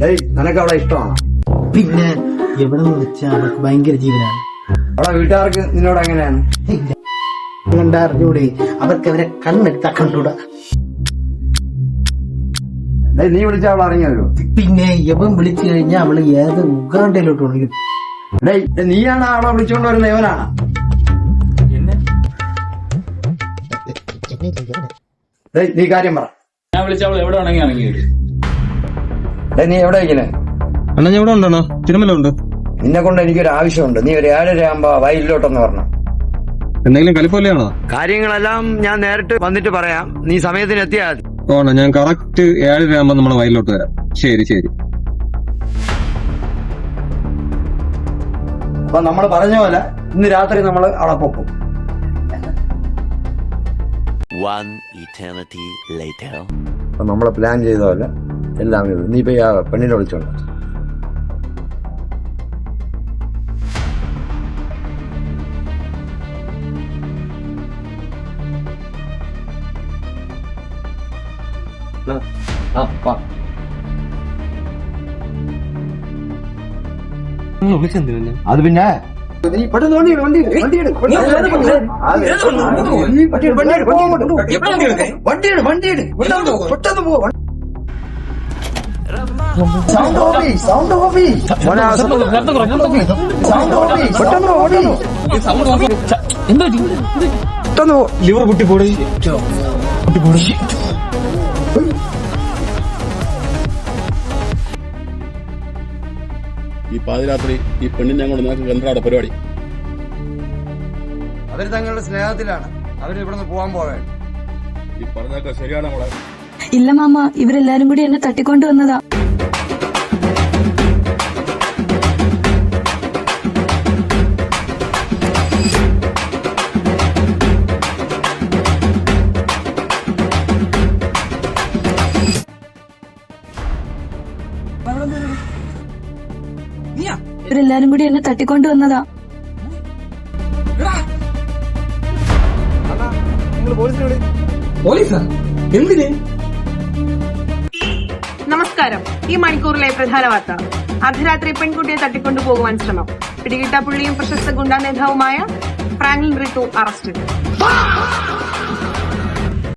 നിനക്ക് അവളെ ഇഷ്ടമാണ്? പിന്നെ എവിടെ നിന്ന് വെച്ചാൽ അവൾക്ക് ഭയങ്കര ജീവനാണ്. അവളെ വീട്ടുകാർക്ക് നിന്നോട് എങ്ങനെയാണ്? കണ്ടറിഞ്ഞൂടെ, അവർക്ക് അവരെ കണ്ണെടുത്താ കണ്ടൂടാ. നീ വിളിച്ച അവൾ ഇറങ്ങി വരുമോ? പിന്നെ എവൻ വിളിച്ചു കഴിഞ്ഞാൽ അവള് ഏത് ഉഗാണ്ടയിലോട്ട് ഉണ്ടെങ്കിലും. നീയാണ് അവളെ വിളിച്ചോണ്ട് വരുന്ന ഇവനാണ്? നീ കാര്യം പറ. ഞാൻ വിളിച്ച അവൾ എവിടെ വേണമെങ്കിൽ ഇറങ്ങി വരും. നീ എവിടെ ഇരിക്കണേ? അണ്ണാ ഞാൻ ഇവിടെ ഉണ്ടോ? തിരുമല ഉണ്ട്. നിന്നെ കൊണ്ട് എനിക്കൊരു ആവശ്യമുണ്ട്. നീ ഒരു 7:30 ആകുമ്പോ വയലിലോട്ടൊന്ന് പറഞ്ഞു. എന്തെങ്കിലും കലിപ്പോലെയാണോ? കാര്യങ്ങളെല്ലാം ഞാൻ നേരിട്ട് വന്നിട്ട് പറയാം. നീ സമയത്തിന് എത്തിയാൽ മതി. ഓണ ഞാൻ കറക്റ്റ് 7:30 ആകുമ്പോ നമ്മളെ വയലിലോട്ട് വരാം. ശരി ശരി. അപ്പൊ നമ്മൾ പറഞ്ഞ പോലെ ഇന്ന് രാത്രി നമ്മൾ അവളെ പൊക്കും. അപ്പൊ നമ്മള് പ്ലാൻ ചെയ്ത പോലെ എല്ലാം നീ പോയി ആ പെണ്ണിനെ വിളിച്ചോണ്ട്. അത് പിന്നെ ലിവർ പൊട്ടിപ്പോടി. ഈ പാതിരാത്രി ഈ പെണ്ണിനെ കൊണ്ട് നിനക്ക് എന്താണ് പരിപാടി? അവര് തങ്ങളുടെ സ്നേഹത്തിലാണ്. അവര് ഇവിടുന്ന് പോകാൻ പോകാൻ. ഈ പറഞ്ഞൊക്കെ ശരിയാണ് മോളെ? ഇല്ല മാമ, ഇവരെല്ലാരും കൂടി എന്നെ തട്ടിക്കൊണ്ടുവന്നതാ. ഇവരെല്ലാരും കൂടി എന്നെ തട്ടിക്കൊണ്ടുവന്നതാ. നമസ്കാരം. ഈ മണിക്കൂറിലെ പ്രധാന വാർത്ത: അർദ്ധരാത്രി പെൺകുട്ടിയെ തട്ടിക്കൊണ്ടു പോകുവാൻ ശ്രമം. പിടികിട്ടാപ്പുള്ളിയും പ്രശസ്ത ഗുണ്ടാ നേതാവുമായ ഫ്രാങ്ക്ലിൻ റിത്തു അറസ്റ്റിൽ.